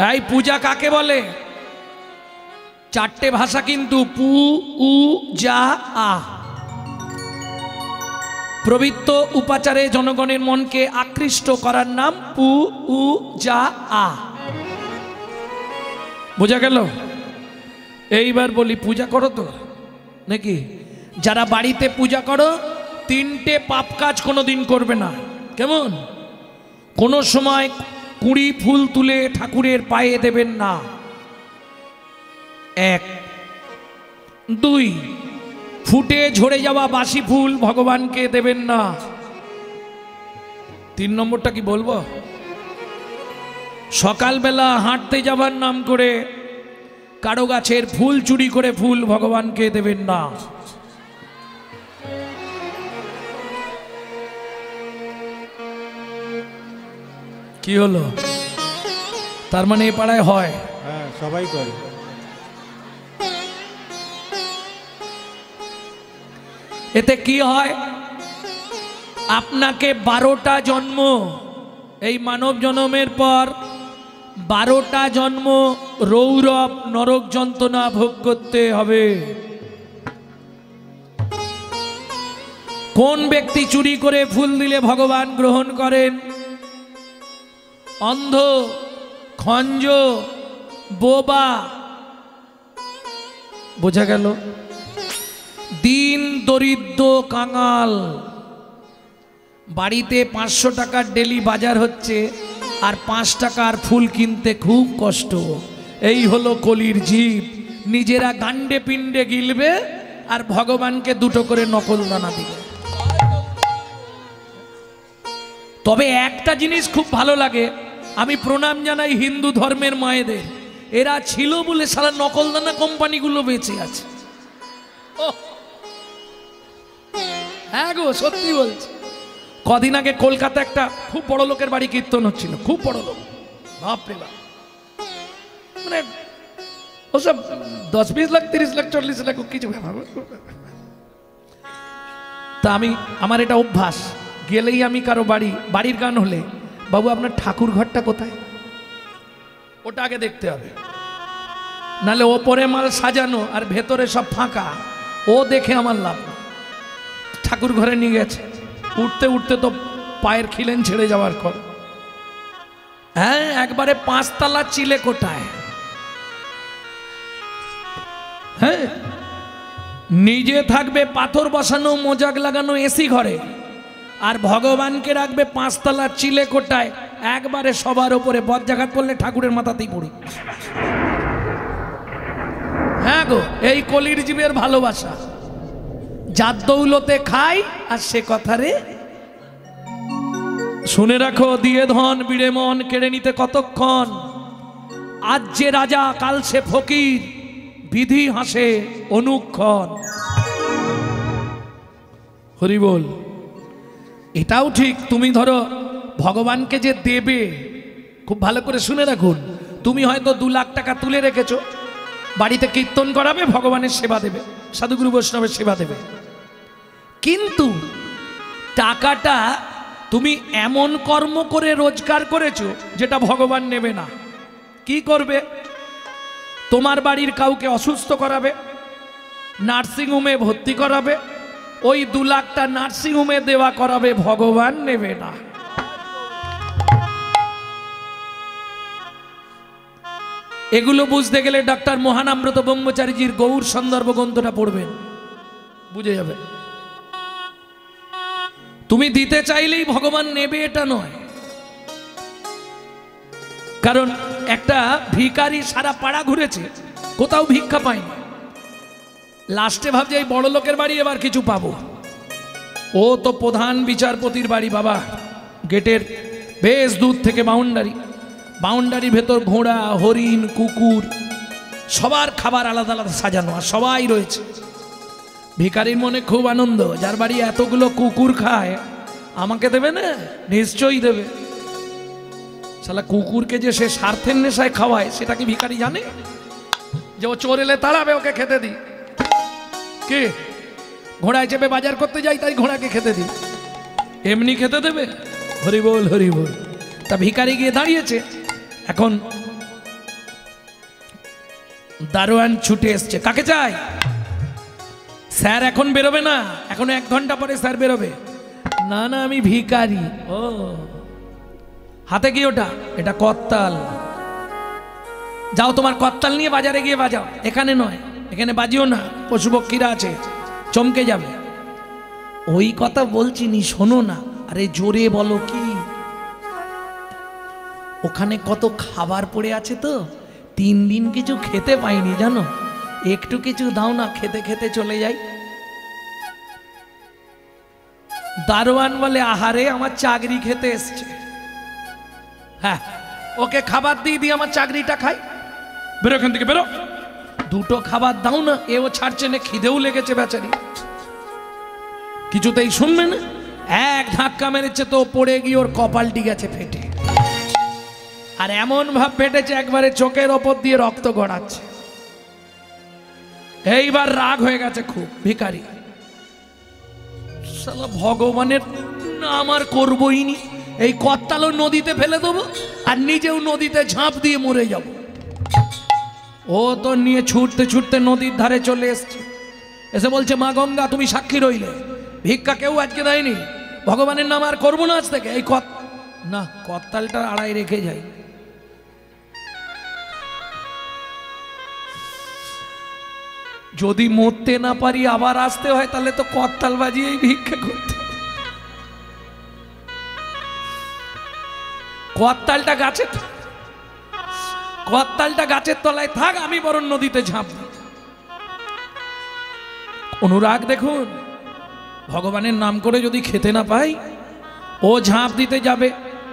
এই পূজা কাকে বলে? চারটে ভাষা কিন্তু, পু, উ, যা, আ। প্রবৃত্ত উপাচারে জনগণের মনকে আকৃষ্ট করার নাম পু, উ, যা, আ। বোঝা গেল? এইবার বলি, পূজা করো তো নাকি? যারা বাড়িতে পূজা করো, তিনটে পাপ কাজ কোনোদিন করবে না। কেমন? কোনো সময় কুড়ি ফুল তুলে ঠাকুরের পায়ে দেবেন না, এক। দুই, ফুটে ঝরে যাওয়া বাসি ফুল ভগবানকে দেবেন না। তিন নম্বরটা কি বলবো? সকালবেলা হাঁটতে যাবার নাম করে কারো গাছের ফুল চুরি করে ফুল ভগবানকে দেবেন না। কি হলো? তার মানে এ পাড়ায় হয়? হ্যাঁ, সবাই করে। এতে কি হয়? আপনাকে 12টা জন্ম, এই মানব জন্মের পর 12টা জন্ম রৌরব নরক যন্ত্রণা ভোগ করতে হবে। কোন ব্যক্তি চুরি করে ফুল দিলে ভগবান গ্রহণ করেন? অন্ধ, খঞ্জ, বোবা। বোঝা গেল? দিন দরিদ্র কাঙাল। বাড়িতে 500 টাকার ডেলি বাজার হচ্ছে, আর 5 টাকার ফুল কিনতে খুব কষ্ট। এই হলো কলির জীব। নিজেরা গান্ডে পিণ্ডে গিলবে আর ভগবানকে 2টো করে নকল দানা দিবে। তবে একটা জিনিস খুব ভালো লাগে, আমি প্রণাম জানাই হিন্দু ধর্মের মায়েদের। এরা ছিল বলে সারা নকল দানা কোম্পানিগুলো বেঁচে আছে। হ্যাঁ গো, সত্যি বলছি। কদিন আগে কলকাতা একটা খুব বড় লোকের বাড়ি কীর্তন হচ্ছিল, খুব বড় লোক, বাপরে বাপ। মানে ওসব 10-20 লাখ, 30 লাখ, 40 লাখ কিছু। তা আমার এটা অভ্যাস, গেলেই আমি কারো বাড়ির গান হলে, বাবু আপনার ঠাকুর ঘরটা কোথায়, ওটা আগে দেখতে হবে। নালে ওপরে মাল সাজানো আর ভেতরে সব ফাঁকা, ও দেখে আমার লাভ না। ঠাকুর ঘরে নিয়ে গেছে, উঠতে উঠতে তো পায়ের খিলেন ছেড়ে যাওয়ার পর, হ্যাঁ একবারে 5 তলা চিলে কোটায়। হ্যাঁ, নিজে থাকবে পাথর বসানো, মোজাক লাগানো এসি ঘরে, আর ভগবানকে রাখবে 5 তলা চিলে কোটায়, একবারে সবার ওপরে। বজ্রাঘাত করলে ঠাকুরের মাথাতেই পড়ি। হ্যাঁ গো, এই কলির জীবের ভালোবাসা। যার দৌলতে খাই আর সে কথা রে। শুনে রাখো, দিয়ে ধন বিড়ে মন কেড়ে নিতে কতক্ষণ। আজ যে রাজা কাল সে ফকির, বিধি হাসে অনুক্ষণ। হরি বল। এটাও ঠিক, তুমি ধরো ভগবানকে যে দেবে, খুব ভালো করে শুনে রাখুন। তুমি হয়তো 2 লাখ টাকা তুলে রেখেছো, বাড়িতে কীর্তন করাবে, ভগবানের সেবা দেবে, সাধুগুরু বৈষ্ণবের সেবা দেবে। কিন্তু টাকাটা তুমি এমন কর্ম করে রোজগার করেছো যেটা ভগবান নেবে না। কি করবে? তোমার বাড়ির কাউকে অসুস্থ করাবে, নার্সিংহোমে ভর্তি করাবে, ওই 2 লাখটা নার্সিংহোমে দেওয়া করাবে, ভগবান নেবে না। এগুলো বুঝতে গেলে ডক্টর মহানামব্রত ব্রহ্মচারীজির গৌর সন্দর্ভ গ্রন্থটা পড়বেন, বুঝে যাবে। তুমি দিতে চাইলেই ভগবান নেবে এটা নয়। কারণ একটা ভিখারি সারা পাড়া ঘুরেছে, কোথাও ভিক্ষা পায়নি। লাস্টে ভাবছে এই বড় লোকের বাড়ি এবার কিছু পাবো। ও তো প্রধান বিচারপতির বাড়ি বাবা, গেটের বেশ দূর থেকে বাউন্ডারির ভেতর ঘোড়া, হরিণ, কুকুর, সবার খাবার আলাদা আলাদা সাজানো, আর সবাই রয়েছে। ভিখারির মনে খুব আনন্দ, যার বাড়ি এতগুলো কুকুর খায় আমাকে দেবে না? নিশ্চয়ই দেবে। শালা কুকুরকে যে সে স্বার্থের নেশায় খাওয়ায়, সেটা কি ভিখারি জানে? যে ও চোর এলে তাড়াবে, ওকে খেতে দিই। কে ঘোড়ায় চেপে বাজার করতে যাই, তাই ঘোড়াকে খেতে দিই, এমনি খেতে দেবে? হরি বল, হরি বল। তা ভিখারি গিয়ে দাঁড়িয়েছে, এখন দারোয়ান ছুটে এসছে, কাকে চাই? স্যার এখন বেরোবে না, এখন 1 ঘন্টা পরে স্যার বেরোবে। না না আমি ভিখারি। ও হাতে কি ওটা? এটা করতাল। যাও তোমার করতাল নিয়ে বাজারে গিয়ে বাজাও, এখানে নয়, এখানে বাজিও না, পশুপক্ষীরা আছে চমকে যাবে। ওই কথা বলছি নি, শোনো না। আরে জোরে বলো কি? ওখানে কত খাবার পড়ে আছে তো, 3 দিন কিছু খেতে পাইনি জানো, একটু কিছু দাও না, খেতে খেতে চলে যাই। দারোয়ান বলে আহারে আমার চাকরি খেতে এসছে, হ্যাঁ ওকে খাবার দিয়ে আমার চাকরিটা খাই, বেরো এখান থেকে বেরো, 2টো খাবার দাও না। এও ছাড়ছে না, খিদেও লেগেছে বেচারি, কিছুতেই শুনবে না। 1 ধাক্কা মেরেছে তো পড়ে গিয়ে ওর কপালটি গেছে ফেটে, আর এমন ভাব ফেটেছে একবারে চোখের ওপর দিয়ে রক্ত গড়াচ্ছে। এইবার রাগ হয়ে গেছে খুব ভিখারি, শালা ভগবানের নাম আর করবই নি, এই করতালও নদীতে ফেলে দেবো আর নিজেও নদীতে ঝাঁপ দিয়ে মরে যাব। ও তো নিয়ে ছুটতে ছুটতে নদীর ধারে চলে এসছে, এসে বলছে মা গঙ্গা তুমি সাক্ষী রইলে, ভিক্ষা কেউ আজকে দেয়নি, ভগবানের নাম আর করবো না আজ থেকে। এই না করতালটা আড়াই রেখে যাই, যদি মরতে না পারি আবার আসতে হয় তাহলে তো করতাল বাজিয়েই ভিক্ষা করতে। করতালটা গাছের তলায় থাক, আমি বরং নদীতে ঝাঁপ দিই। অনুরাগ দেখুন, ভগবানের নাম করে যদি খেতে না পাই, ও ঝাঁপ দিতে যাবে,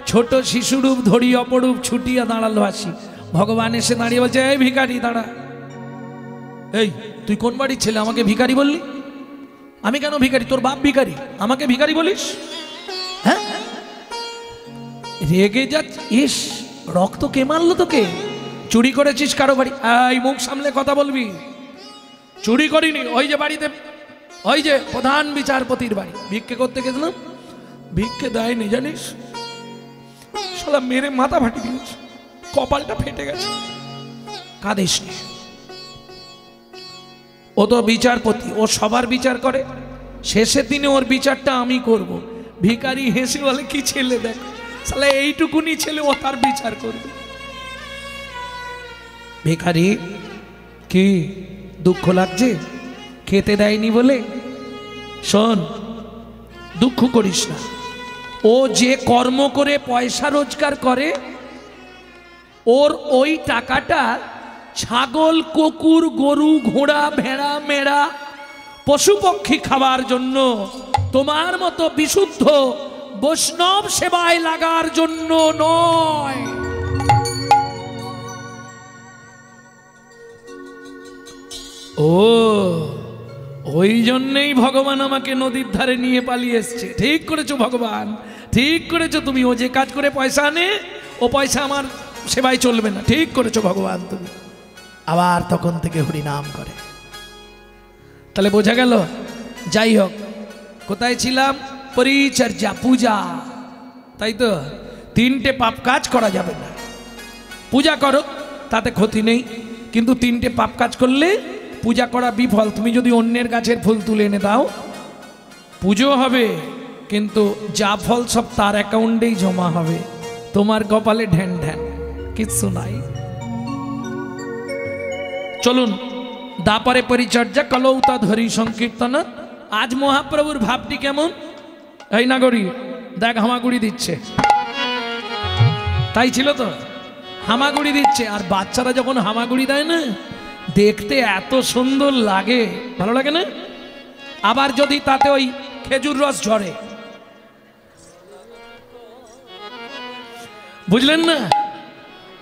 ছোট শিশুরূপ ধরি অপরূপ ছুটিয়া দাঁড়ালো আসি। ভগবান এসে দাঁড়িয়ে বলছে এই ভিখারি দাঁড়া। এই তুই কোন বাড়ির ছেলে, আমাকে ভিখারি বললি? আমি কেন ভিখারি? তোর বাপ ভিখারি, আমাকে ভিখারি বলিস? হ্যাঁ রেগে যাচ্ছে, ইস রক্ত কে মারলো তোকে? চুরি করেছিস কারো বাড়ি? এই মুখ সামলে কথা বলবি। চুরি করিনি, ওই যে বাড়িতে, ওই যে প্রধান বিচারপতির বাড়ি, ভিক্ষে করতে গেছিলাম, ভিক্ষে দেয়নি জানিস, শালা মেরে মাথা ফাটি দিয়েছে, কপালটা ফেটে গেছে। কাঁদিস নি, ও তো বিচারপতি, ও সবার বিচার করে, শেষের দিনে ওর বিচারটা আমি করব। ভিখারি হেসে বলে কি ছেলে দেখ, শালা এইটুকুনি ছেলে, ও তার বিচার করবে। ভিখারি কি দুঃখ লাগছে খেতে দেয়নি বলে? শোন, দুঃখ করিস না, ও যে কর্ম করে পয়সা রোজগার করে, ওর ওই টাকাটা ছাগল কুকুর গরু ঘোড়া ভেড়া মেড়া পশু পক্ষী খাবার জন্য, তোমার মতো বিশুদ্ধ বৈষ্ণব সেবায় লাগার জন্য নয়। ও ওই জন্যেই ভগবান আমাকে নদীর ধারে নিয়ে পালিয়ে এসছে। ঠিক করেছো ভগবান, ঠিক করেছো তুমি, ও যে কাজ করে পয়সা আনে, ও পয়সা আমার সেবায় চলবে না। ঠিক করেছো ভগবান তুমি। আবার তখন থেকে হরি নাম করে। তাহলে বোঝা গেল, যাই হোক কোথায় ছিলাম? পরিচর্যা, পূজা, তাই তো। 3টে পাপ কাজ করা যাবে না। পূজা করো তাতে ক্ষতি নেই, কিন্তু 3টে পাপ কাজ করলে পূজা করা বিফল। তুমি যদি অন্যের গাছের ফুল তুলে এনে দাও, পুজো হবে, কিন্তু যা ফল সব তার অ্যাকাউন্টেই জমা হবে, তোমার কপালে ঢ্যান ঢ্যান, কিচ্ছু নাই। চলুন, দাপারে পরিচর্যা কলৌতা ধরি সংকীর্তন। আজ মহাপ্রভুর ভাবটি কেমন? এই নাগরী দেখ, হামাগুড়ি দিচ্ছে, তাই ছিল তো, হামাগুড়ি দিচ্ছে। আর বাচ্চারা যখন হামাগুড়ি দেয় না, দেখতে এত সুন্দর লাগে, ভালো লাগে না? আবার যদি তাতে ওই খেজুর রস ঝরে, বুঝলেন না?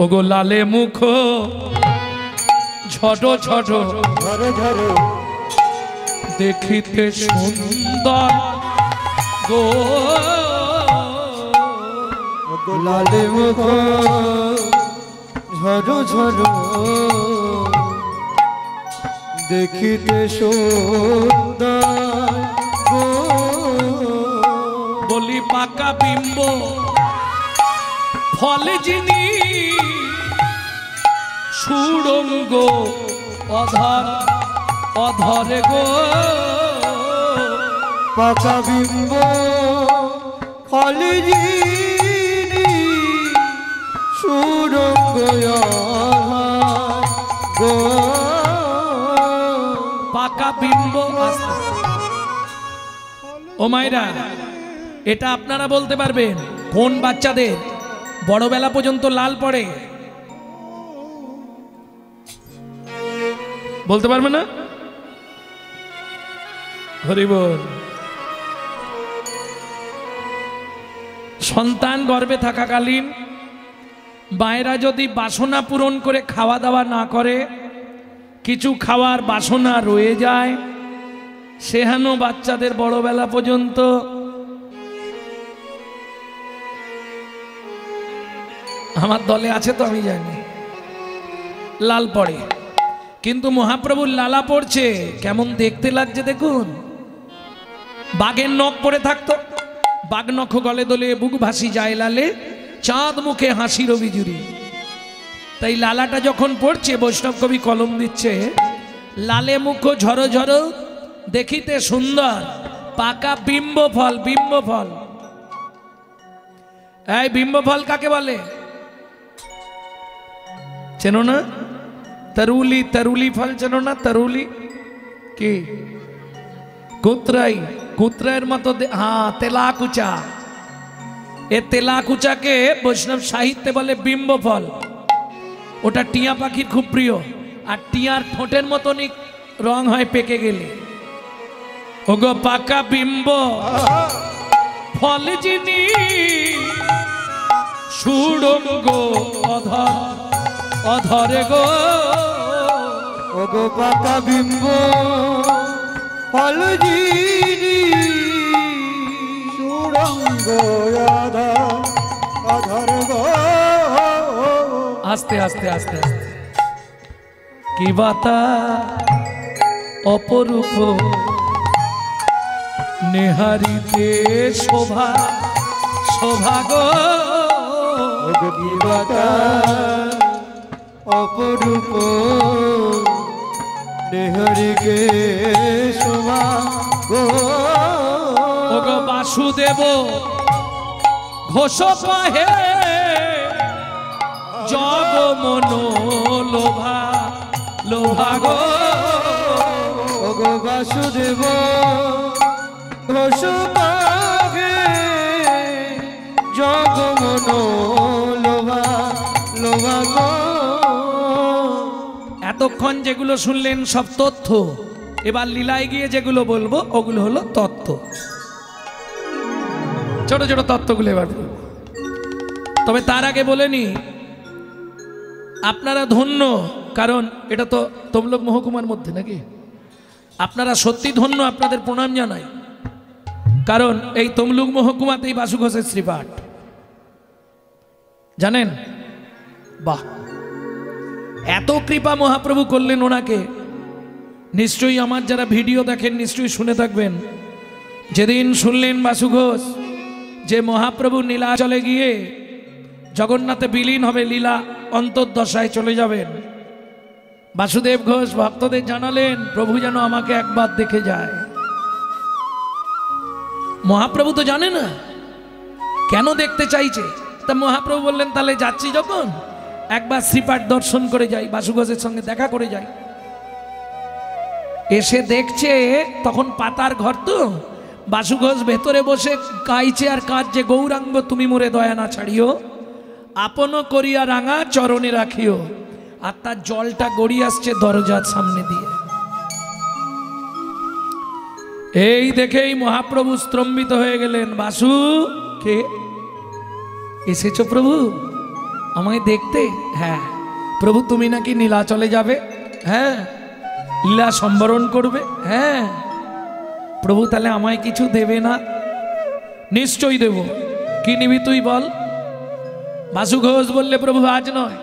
ওগো লালে মুখ ছোট ছোট দেখিতে সুন্দর গো, লালে মুখ ঝরো ঝরো দেখিতে সুন্দর গো, বলি পাকা বিম্ব ফলে যিনি সুড়ঙ্গ অধর অধরে গো পাকা বিম্ব ফলজিনি সুরঙ্গ গো পাকা বিম্ব। ও মাইরা, এটা আপনারা বলতে পারবেন কোন বাচ্চাদের বড়বেলা পর্যন্ত লাল পড়ে? বলতে পারবে না? হরি বল। সন্তান গর্ভে থাকাকালীন মায়েরা যদি বাসনা পূরণ করে খাওয়া দাওয়া না করে, কিছু খাওয়ার বাসনা রয়ে যায়, সেহানো বাচ্চাদের বড়বেলা পর্যন্ত আমার দলে আছে তো আমি জানি লাল পড়ে। কিন্তু মহাপ্রভুর লালা পড়ছে, কেমন দেখতে লাগছে দেখুন। বাঘের নখ পড়ে থাকতো, বাঘ নখ গলে দলে বুক ভাসি যায় লালে, চাঁদ মুখে হাসির বিজুরি। তাই লালাটা যখন পড়ছে, বৈষ্ণব কবি কলম দিচ্ছে, লালে মুখ ঝরো ঝরো দেখিতে সুন্দর, পাকা বিম্ব ফল। বিম্ব ফল, এই বিম্ব ফল কাকে বলে চেনো না? তরুলি, তরুলি ফল চেনো না? তরুলি কি? কুতরাই, কুতরাইয়ের মতো হ্যাঁ, তেলাকুচা। এ তেলাকুচাকে বৈষ্ণব সাহিত্যে বলে বিম্ব ফল। ওটা টিয়া পাখির খুব প্রিয়, আর টিয়ার ঠোঁটের মতনই রং হয় পেকে গেলে। ওগো পাকা বিম্ব ফল যিনি সুড়ঙ্গ অধর অধরে গো ওগো পাকা বিম্ব ফলজিনি সুরঙ্গ অধর গো। আস্তে আস্তে আস্তে আস্তে। কি বাতা অপরূপ নেহারিতে শোভা শোভা গো ওগো কি বাতা অপরূপ নেহারিকে শোভা গো। ওগো বাসুদেব ঘোষ পাহে জগ মন লোভা লোভা গো। ওগো বাসুদেব ঘোষ পাহে জগ মন লোভা লোভা গো। এতক্ষণ যেগুলো শুনলেন সব তথ্য, এবার লীলায় গিয়ে যেগুলো বলবো ওগুলো হলো তত্ত্ব। ছোট ছোট তত্ত্বগুলো এবার বলবো। তবে তার আগে বলে নি, আপনারা ধন্য, কারণ এটা তো তমলুক মহকুমার মধ্যে নাকি। আপনারা সত্যি ধন্য, আপনাদের প্রণাম জানাই। কারণ এই তমলুক মহকুমাতেই বাসু ঘোষের শ্রীপাঠ, জানেন? বাহ, এত কৃপা মহাপ্রভু করলেন ওনাকে। নিশ্চয়ই আমার যারা ভিডিও দেখেন নিশ্চয়ই শুনে থাকবেন, যেদিন শুনলেন বাসু ঘোষ যে মহাপ্রভু নীলাচলে গিয়ে জগন্নাথে বিলীন হবে, লীলা অন্তর্দশায় চলে যাবেন, বাসুদেব ঘোষ ভক্তদের জানালেন প্রভু যেন আমাকে একবার দেখে যায়। মহাপ্রভু তো জানে না কেন দেখতে চাইছে, তা মহাপ্রভু বললেন তাহলে যাচ্ছি যখন একবার শ্রীপাঠ দর্শন করে যাই, বাসু ঘোষের সঙ্গে দেখা করে যাই। এসে দেখছে তখন পাতার ঘর তো, বাসু ঘোষ ভেতরে বসে গাইছে আর কাঁদছে, গৌরাঙ্গ তুমি মোরে দয়া না ছাড়িও, আপন করিয়া রাঙা চরণে রাখিও। আর তার জলটা গড়িয়ে আসছে দরজার সামনে দিয়ে। এই দেখেই মহাপ্রভু স্তম্ভিত হয়ে গেলেন। বাসু, কে এসেছো প্রভু আমায় দেখতে? হ্যাঁ। প্রভু তুমি নাকি নীলাচলে যাবে? হ্যাঁ। লীলা সম্বরণ করবে? হ্যাঁ। প্রভু তাহলে আমায় কিছু দেবে না? নিশ্চয়ই দেব। কি নিবি তুই বল? বাসু ঘোষ বললে প্রভু আজ নয়,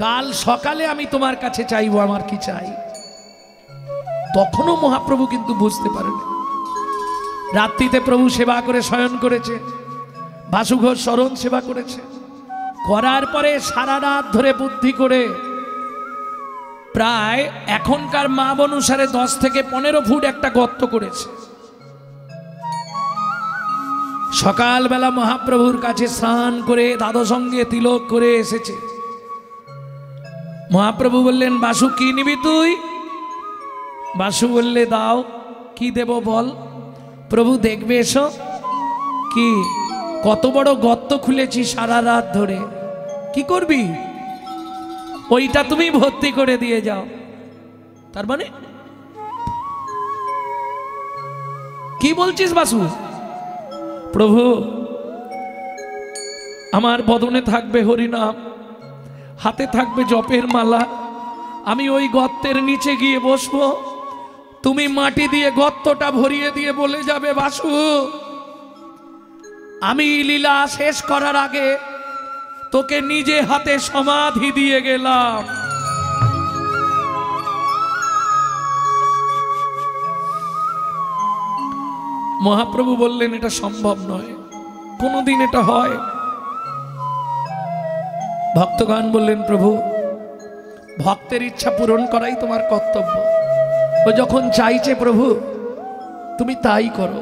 কাল সকালে আমি তোমার কাছে চাইবো আমার কি চাই। তখনও মহাপ্রভু কিন্তু বুঝতে পারেন। রাত্রিতে প্রভু সেবা করে শয়ন করেছে, বাসু ঘোষ শরণ সেবা করেছে, করার পরে সারা রাত ধরে বুদ্ধি করে প্রায় এখনকার মাপ অনুসারে 10 থেকে 15 ফুট একটা গর্ত করেছে। সকালবেলা মহাপ্রভুর কাছে স্নান করে দাদসঙ্গে তিলক করে এসেছে। মহাপ্রভু বললেন, বাসু কি নিবি তুই? বাসু বললে, দাও। কি দেব বল? প্রভু দেখবে এসো। কি? কত বড় গর্ত খুলেছি সারা রাত ধরে, কি করবি? ওইটা তুমি ভর্তি করে দিয়ে যাও। তার মানে কি বলছিস বাসু? প্রভু, আমার বদনে থাকবে হরিনাম, হাতে থাকবে জপের মালা, আমি ওই গর্তের নিচে গিয়ে বসবো, তুমি মাটি দিয়ে গর্তটা ভরিয়ে দিয়ে বলে যাবে, বাসু আমি লীলা শেষ করার আগে তোকে নিজে হাতে সমাধি দিয়ে গেলাম। মহাপ্রভু বললেন, এটা সম্ভব নয়, কোনদিন এটা হয়? ভক্তগণ বললেন, প্রভু ভক্তের ইচ্ছা পূরণ করাই তোমার কর্তব্য। ও যখন চাইছে প্রভু তুমি তাই করো।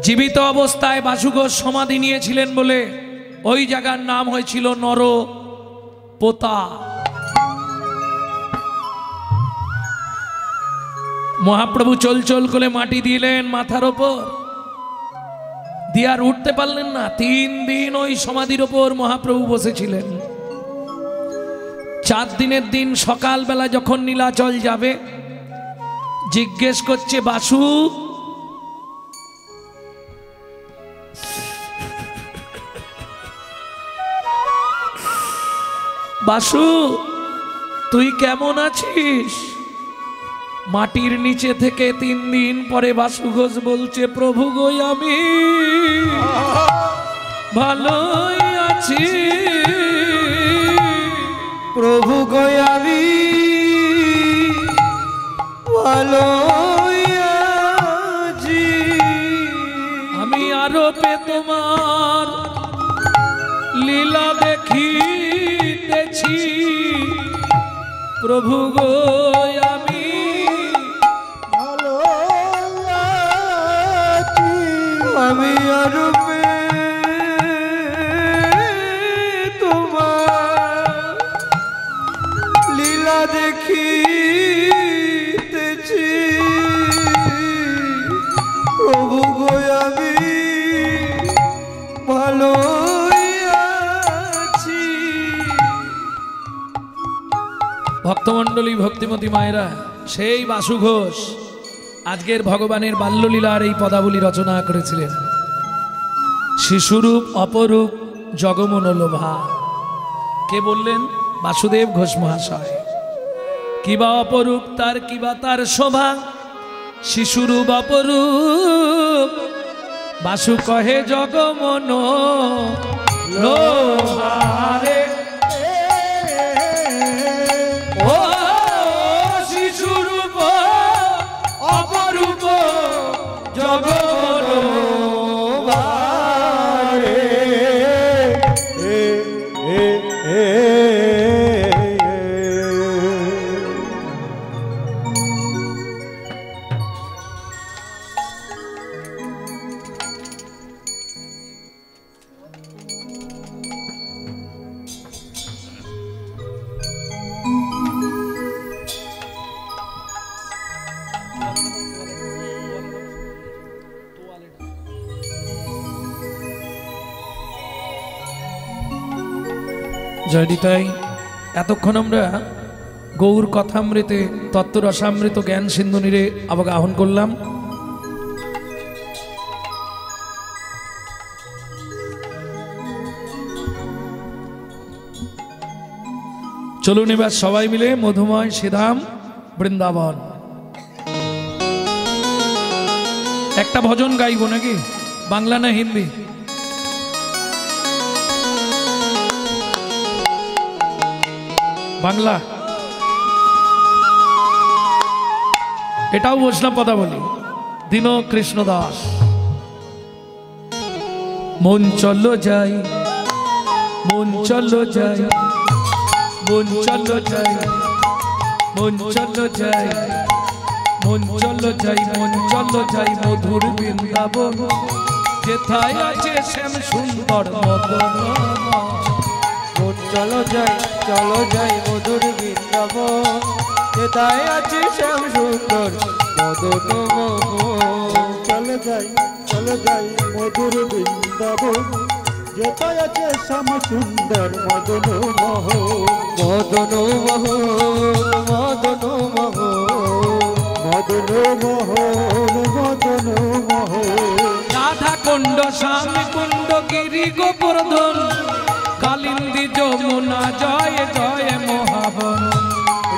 জীবিত অবস্থায় বাসু ঘোষ সমাধি নিয়েছিলেন বলে ওই জায়গার নাম হয়েছিল নরপোতা। মহাপ্রভু চল চল করে মাটি দিলেন মাথার ওপর দিয়ে, আর উঠতে পারলেন না। 3 দিন ওই সমাধির ওপর মহাপ্রভু বসেছিলেন। 4 দিনের দিন সকালবেলা যখন নীলাচল যাবে, জিজ্ঞেস করছে, বাসু বাসু তুই কেমন আছিস? মাটির নিচে থেকে 3 দিন পরে বাসু ঘোষ বলছে, প্রভু গো আমি ভালোই আছি। প্রভু গো আমি ভালোই আছি। আমি আরোপে তোমার লীলা দেখিতেছি। প্রভু গো আমি ভালো আছি। আমি আরবে তোমার লীলা দেখিতেছি। প্রভু গো আমি ভালো আছি। ভক্তমণ্ডলী, ভক্তিমতী মায়েরা, সেই বাসু ঘোষ আজকের ভগবানের বাল্যলীলার এই পদাবলী রচনা করেছিলেন। শিশুরূপ অপরূপ জগমনোলোভা। কে বললেন? বাসুদেব ঘোষ মহাশয়। কিবা অপরূপ তার, কিবা তার শোভা, শিশুরূপ অপরূপ বাসু কহে জগমনোলোভা রে। ও শিশুরূপ অপরূপ জগমনোলোভা রে। জয় নিতাই। এতক্ষণ আমরা গৌর কথামৃতে তত্ত্বরসামৃত জ্ঞান সিন্ধুনীরে অবগাহন করলাম। চলুন এবার সবাই মিলে মধুময় শ্রীধাম বৃন্দাবন একটা ভজন গাইব, নাকি? বাংলা না হিন্দি? বাংলা। এটাও বৈষ্ণব পদাবলী, দীন কৃষ্ণ দাস। মন চলো যাই, মন চলো যাই, মন চলো যাই, মন চলো যাই, মন চলো যাই, মন চলো যাই মধুর বৃন্দাবন, যেথায় আছে শ্যাম সুন্দর মদন। মন চলো যাই মধুর বৃন্দাবন, যেথায় আছে শ্যাম সুন্দর মদন মোহন। চলো যাই মধুর বৃন্দাবন, যেথায় আছে শ্যাম সুন্দর মদন মোহন। মদন মোহন, মদন মোহন, মদন মোহন, মদন মোহন। রাধা কুণ্ড স্বামী কুণ্ড গিরি গোবর্ধন, কালিন্দী যমুনা জয় জয় মহাবন।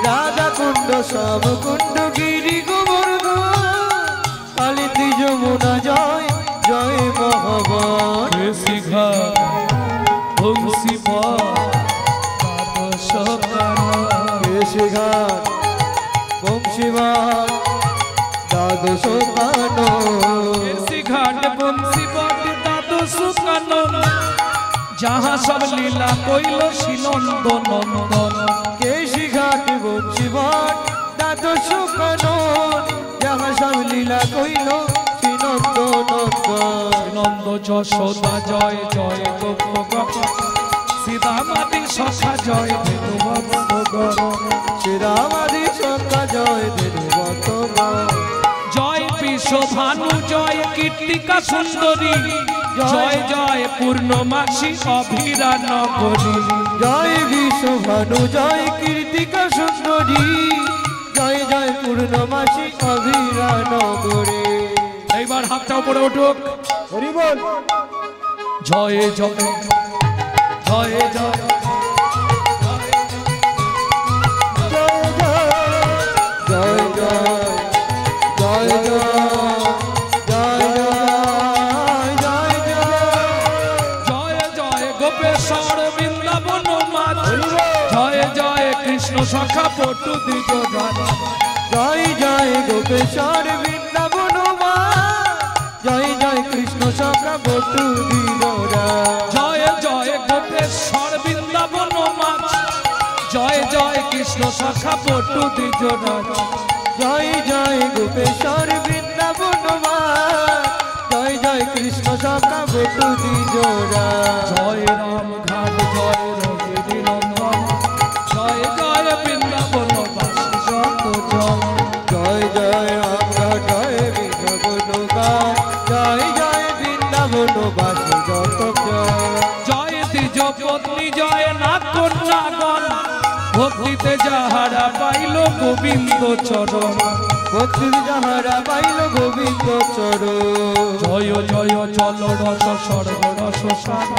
রাধা কুণ্ড শ্যাম কুণ্ড গিরি গোবর্ধন, কালিন্দী যমুনা জয় জয় মহাবন। শিখা বংশী কেশিঘাট বংশীবাদ দ্বাদশ কানন, ঘাট বংশী দ্বাদশ কানন, যাহা সব লীলা কইল শ্রীনন্দ নন্দন। কেশিঘাট বংশীবাদ দ্বাদশ কানন, যাহা সব লীলা কইল শ্রীনন্দ নন্দন। নন্দ যশোদা জয় জয় গোপ, সীতামাতি সখা জয় ধেনুবৎসগণ। শ্রীরামাদি সখা জয় ধেনুবৎসগণ। জয় বিশ্বভানু জয় কীর্তিকা সুন্দরী, জয় জয় পূর্ণমাসী অভিরা নগরী। জয় বিশ্বভানু জয় কীর্তিকা সুন্দরী, জয় জয় পূর্ণমাসী অভিরা নগরে। এইবার হাতটা উপরে উঠুক। হরি বল। জয় জয় জয় জয় জয় জয় জয় জয় জয় জয় জয় গোপেশ্বর বৃন্দাবন মাঝ, জয় জয় কৃষ্ণ সখা পটু দ্বিজোধন। জয় জয় গোপেশ্বর বৃন্দাবন মা, জয় জয় কৃষ্ণ সখা বটু দিনরা। জয় জয় গোপেশ্বর বৃন্দাবন মাঝ, জয় জয় কৃষ্ণ সখা পটু দ্বিজোধন। জয় জয় গোপেশ্বর বৃন্দাবন মা, জয় জয় কৃষ্ণ সখা বটু দিনরা। জয় রাম ঘাট জয় রঘুবীর নন্দন, জয় জয় বৃন্দাবন বাসী যত জন। জয় জয় আমরা জয় বৃন্দাবন গান, জয় জয় বৃন্দাবন বাসী যত জন। জয় দ্বিজ পত্নী জয় না কন্যাগণ, ভক্তিতে যাহারা পাইল গোবিন্দ চরণ। ভক্তি যাহারা পাইল গোবিন্দ চরণ। জয় জয় চল রস স্বর্গ রস সার,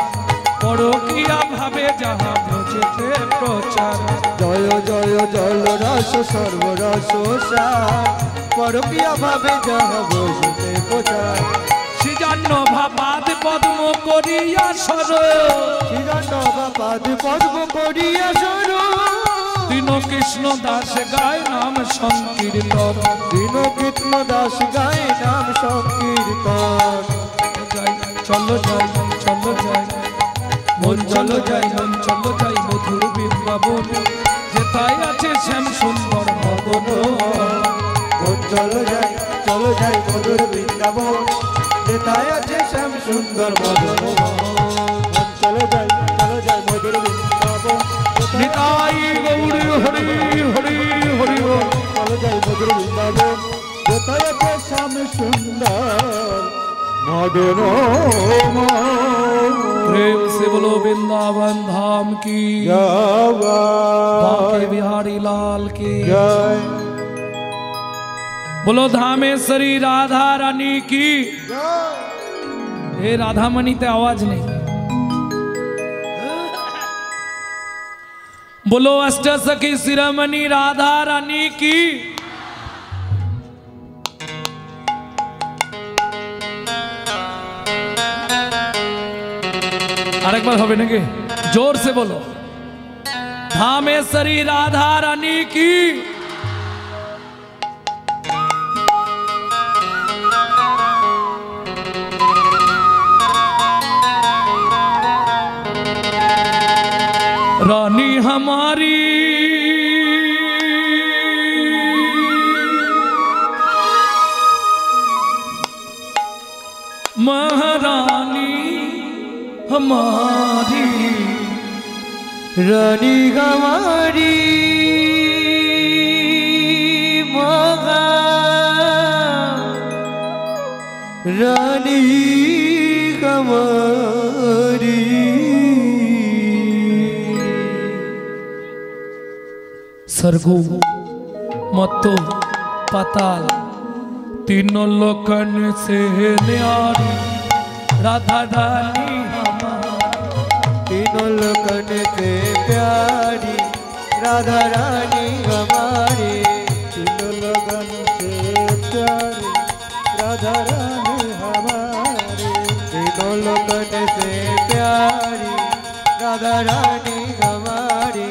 পরকীয়া ভাবে যাহা ভজতে প্রচার। জয় জয় জল রস সর্বরস সার, পরকীয়া ভাবে যাহা বসতে প্রচার। সৃজন্য ভাবাদ পদ্ম করিয়া সর, শ্রীরণ্ড বাপাদ পদ্ম করিয়া সর। দীন কৃষ্ণ দাস গায় নাম সংকীর্তন। দীন কৃষ্ণ দাস গায় নাম সংকীর্তন। চলো যাই চলো যাই, মন চলো যাই, মন চলো যাই মধুর বৃন্দাবন, যেথায় আছে শ্যাম সুন্দর মদন। মন চলো যাই মধুর বৃন্দাবন, যেথায় আছে শ্যাম সুন্দর মদন। মন চলো যাই মধুর বৃন্দাবন, নিতাই গৌরী হরি হরি হরি বল। চলো যাই মধুর বৃন্দাবন, যেথায় আছে শ্যাম সুন্দর মদন মোহন। प्रेम से बोलो वृंदावन धाम की बांके बिहारी लाल की जय। बोलो धामेश्वरी राधा रानी की। ये राधा मणि ते आवाज नहीं। बोलो अष्ट सखी शिरोमणि राधा रानी की। আরেকবার হবে নাকি? জোর সে বলো। धामेश्वरी राधा रानी की। रानी हम हमारी महारानी हमारी रानी हमारी मगा रानी हमारी स्वर्गो मत्तो पाताल तीनों लोकन से न्यारी राधा रानी तीनों लोकन से प्यारी राधा रानी हमारी तीनों लोगन से प्यारी राधा रानी हमारी तीनों लोकन से प्यारी राधा रानी हमारी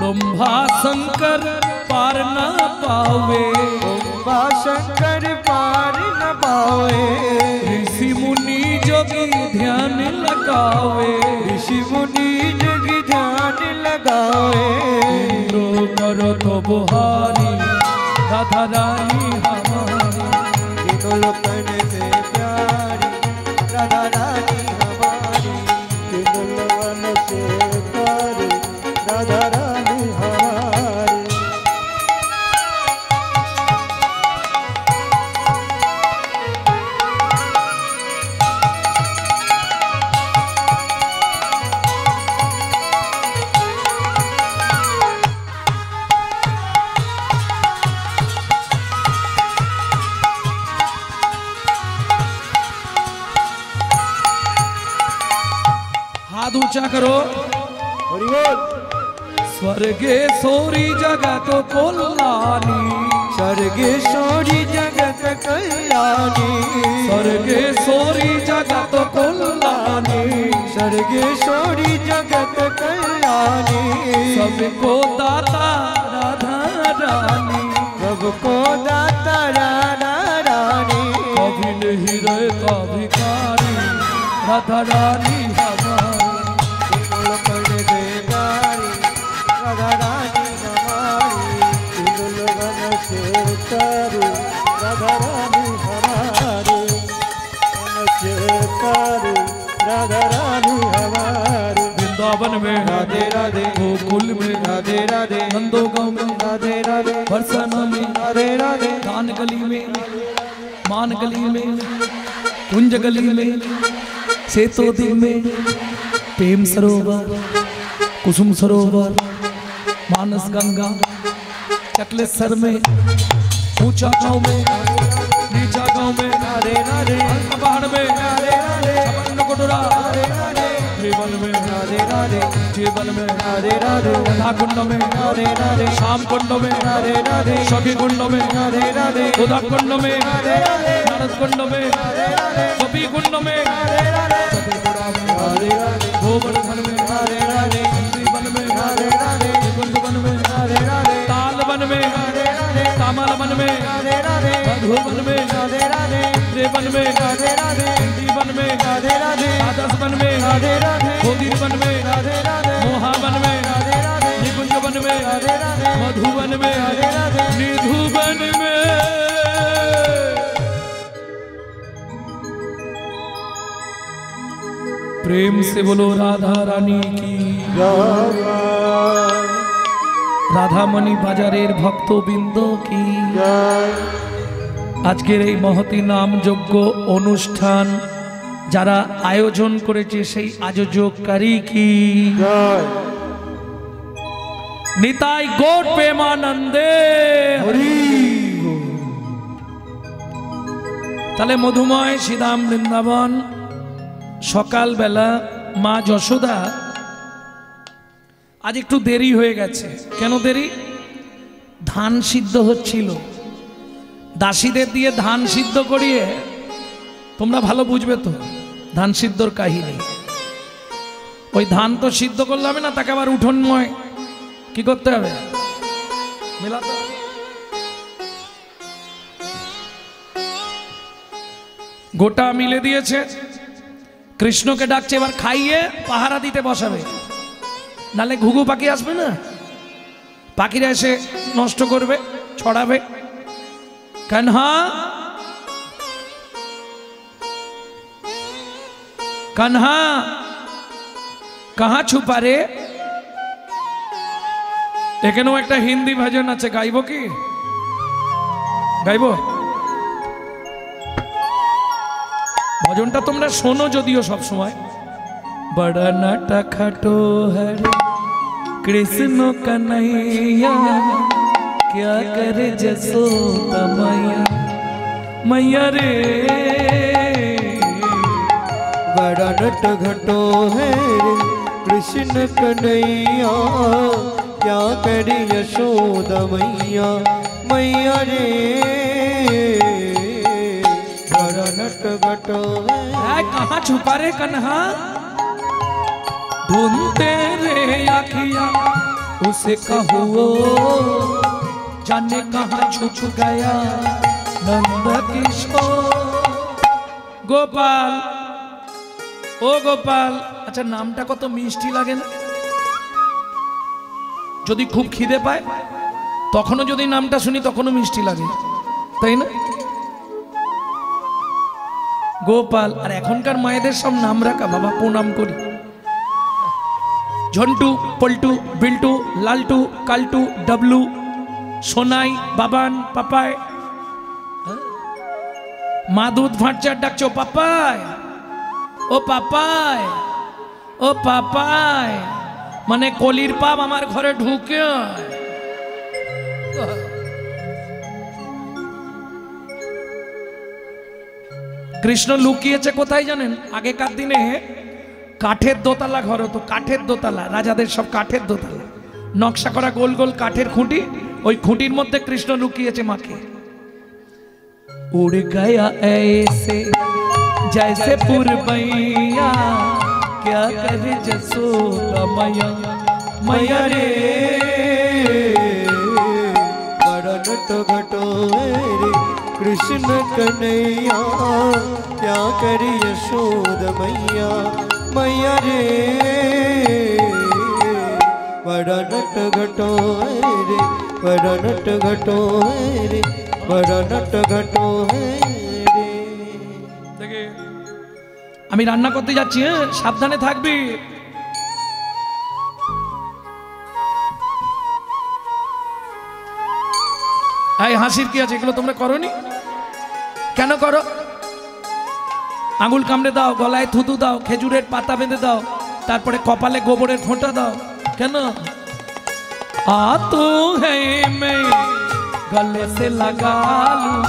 ब्रह्मा शंकर पार न पावे ब्रह्मा शंकर पार न पावे ऋषि मुनि जोगी ध्यान लगावे ऋषि मुनि जोगी ध्यान लगावे इंद्रो करो तो बुहारी राधा रानी हमारी तीनों लोकन से प्यारी राधा रानी हमारी तीनों लोगन से प्यारी राधा रानी हमारी हाथ ऊंचा करो हरि बोल स्वर्गे सोरी जगत कल्याणी स्वर्गेश्वरी जगत कल्याणी स्वर्गे सोरी जगत कल्याणी स्वर्गेश्वरी जगत कल्याणी सबको दाता राधा रानी सबको दाता राधा रानी कभी नहीं रहता भिखारी राधा रानी हमारी तीनों लोकन से प्यारी राधा रानी हमारी तीनों लोगन से प्यारी राधा रानी हमारी से प्यारी राधा रानी हमारी वृंदावन में राधे राधे गोकुल में राधे राधे नंदो गांव में राधे राधे बरसाना में राधे राधे दान गली में मान गली में कुंज गली में सेतोदी में प्रेम सरोवर कुसुम सरोवर मानस गंगा चकलेश्वर में ऊंचा गांव में नीचा गांव में राधे राधे पहाड़ में राधे राधे कोटरा राधे राधे जीवन में राधे राधे जीवन में राधे राधे राधा कुंड में राधे राधे श्याम कुंड में राधे राधे सखी कुंड में राधे राधे उदा कुंड में राधे राधे नारद कुंड में राधे राधे कपी कुंड में राधे राधे राधे राधे गोवर्धन में राधे राधे जीवन में राधे राधे कुंज वन में राधे राधे ताल वन में राधे राधे तामल वन में राधे राधे मधुवन में राधे राधे त्रिवन में राधे राधे जीवन में राधे राधे आदर्श वन में राधे राधे खोदीर वन में राधे राधे मोहावन में राधे राधे निकुंज वन में राधे राधे मधुवन में राधे राधे निधुवन में प्रेम से बोलो राधा रानी की রাধামণি বাজারের ভক্তবৃন্দ কি আজকের এই মহতি নামযজ্ঞ অনুষ্ঠান যারা আয়োজন করেছে সেই আয়োজককারী কি নিতাই গৌর প্রেমানন্দে তাহলে মধুময় শ্রীধাম বৃন্দাবন সকালবেলা মা যশোদা আজ একটু দেরি হয়ে গেছে। কেন দেরি? ধান সিদ্ধ হচ্ছিল, দাসীদের দিয়ে ধান সিদ্ধ করিয়ে, তোমরা ভালো বুঝবে তো ধান সিদ্ধর কাহিনী। ওই ধান তো সিদ্ধ করলে হবে না, তাকে আবার উঠোনময় কি করতে হবে, মেলাতে হবে। গোটা মিলে দিয়েছে, কৃষ্ণকে ডাকছে এবার খাইয়ে পাহারা দিতে বসাবে, নালে ঘুঘু পাখি আসবে না, পাখিরা এসে নষ্ট করবে, ছড়াবে। কানহা কানহা কাহা ছুপা রে। এখানেও একটা হিন্দি ভজন আছে, গাইব কি? গাইব? ভজনটা তোমরা শোনো যদিও সব সময়। বড়া নাটা খাটো হরে কৃষ্ণ কन्हैया, क्या करे जसोदा मैया, मैया रे। बड़ा नट घटो है रे कृष्ण कन्हैया, क्या करी यशोदा मैया, मैया रे। बड़ा नट घटो है। कहाँ छुपा रे कन्हा, ढूंढते रे आखिया उसे कहो, जाने कहाँ छुप गया नंद किशोर। गोपाल, ও গোপাল, আচ্ছা নামটা কত মিষ্টি লাগে না? যদি খুব খিদে পায় তখনও যদি নামটা শুনি তখনও মিষ্টি লাগে, তাই না? গোপাল। আর এখনকার মায়েদের সব নাম রাখা, বাবা প্রণাম করি। ঝন্টু, পল্টু, বিল্টু, লালটু, কালটু, ডাবলু, সোনাই, বাবান, পাপায়। মা দুধ ভাঁড়চার ডাকছো পাপায়, ও পাপায়, ও পাপায়, মানে কলির পাপ আমার ঘরে ঢুকে। কৃষ্ণ লুকিয়েছে কোথায় জানেন? আগেকার দিনে কাঠের দোতলা ঘর হতো, কাঠের দোতলা, রাজাদের সব কাঠের দোতলা, নকশা করা গোল গোল কাঠের খুঁটি, ওই খুঁটির মধ্যে কৃষ্ণ লুকিয়েছে মাকে। উড় গয়া ऐसे जैसे पुरबैया, क्या करे जसोदा मैया, मैया रे। बड़ा नट घटो है रे कृष्ण कन्हैया, क्या करी यशोदा मैया, मैया रे। बड़ा नट घटो है रे, बड़ा नट घटो है रे, बड़ा नट घटो है रे। আমি রান্না করতে যাচ্ছি, হ্যাঁ সাবধানে থাকবি। এই হাসির কি আছে? এগুলো তোমরা করনি কেন? করো, আঙুল কামড়ে দাও, গলায় থুতু দাও, খেজুরের পাতা বেঁধে দাও, তারপরে কপালে গোবরের ফোঁটা দাও, কেন? आ तू है मैं गले से लगा लूं,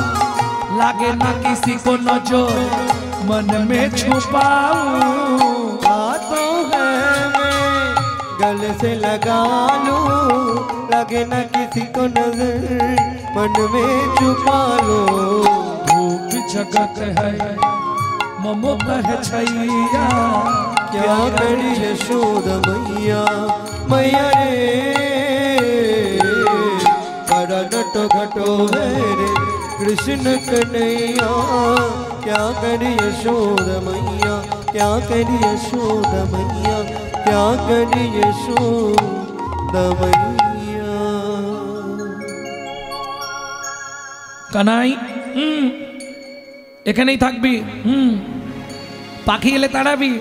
लागे ना किसी को नजर मन में छुपाऊं। आ तो है मैं गले से लगा लूं, लगे ना किसी को नजर मन में छुपा लो। धूप जगत है ममता है छैया, क्या करी यशोदा मैया, मैया रे। बड़ा नट घटो है रे कृष्ण कन्हैया, क्या करी यशोदा मैया, क्या करी यशोदा मैया, क्या करी यशोदा मैया। কানাই, এখানেই থাকবি, পাখি এলে তাড়াবি।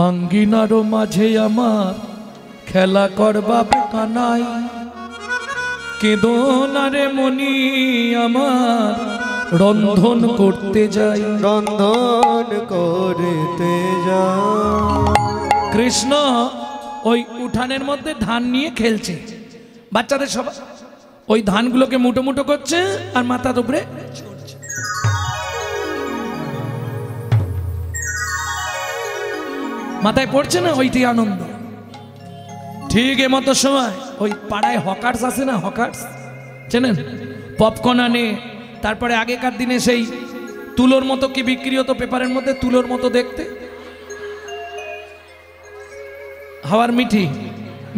আঙ্গিনারও মাঝে আমার খেলা করবাবে কানাই, কেদনারে মনি আমার রন্ধন করতে যাই, রন্ধন করতে যা। কৃষ্ণ ওই উঠানের মধ্যে ধান নিয়ে খেলছে, বাচ্চাদের সবাই ওই ধানগুলোকে মুটো মুটো করছে আর মাথার উপরে মাথায় পড়ছে না, ওইটি আনন্দ। ঠিক এমতো সময় ওই পাড়ায় হকার্স আছে না, হকার্স চেনেন, পপকর্ন আনে, তারপরে আগেকার দিনে সেই তুলোর মতো কি বিক্রি হতো পেপারের মধ্যে, তুলোর মতো দেখতে, হাওয়ার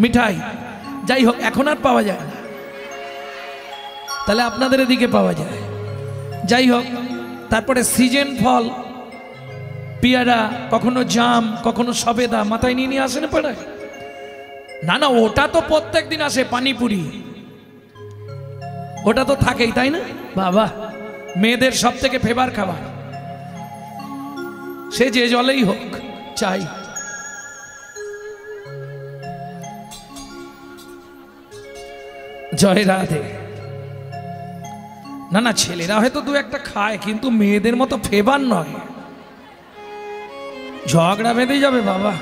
মিঠাই, যাই হোক এখন আর পাওয়া যায় না, তাহলে আপনাদের এদিকে পাওয়া যায়। যাই হোক, তারপরে সিজন ফল, পেয়ারা, কখনো জাম, কখনো সবেদা মাথায় নিয়ে নিয়ে আসে না পাড়ায়। না না, ওটা তো প্রত্যেক দিন আসে, পানিপুরি ওটা তো থাকেই, তাই না বাবা? মেয়েদের সব থেকে ফেভার খাবার, সে যে জলেই হোক চাই। জয় রাধে। না না, ছেলেরা হয়তো দু একটা খায়, কিন্তু মেয়েদের মতো ফেভার নয়, ঝগড়া বেঁধে যাবে বাবা।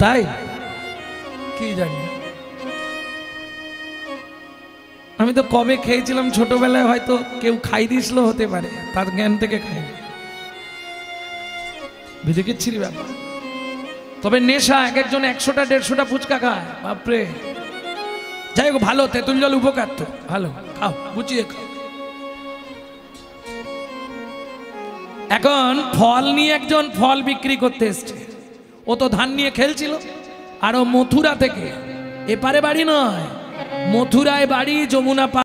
তাই কি জানি, আমি তো কবে খেয়েছিলাম ছোটবেলায়, হয়তো কেউ খাই দিয়েছিল, হতে পারে, তার জ্ঞান থেকে খাই, বিদেকের ব্যাপার। তবে নেশা, এক একজন 100টা 150টা ফুচকা খায়, বাপরে। যাই হোক, ভালো, তেঁতুল জল উপকার তো, ভালো, খাও, বুঝিয়ে খাও। এখন ফল নিয়ে একজন ফল বিক্রি করতে এসছে, ও তো ধান নিয়ে খেলছিল, আর ও মথুরা থেকে, এপারে বাড়ি নয়, মথুরায় বাড়ি, যমুনা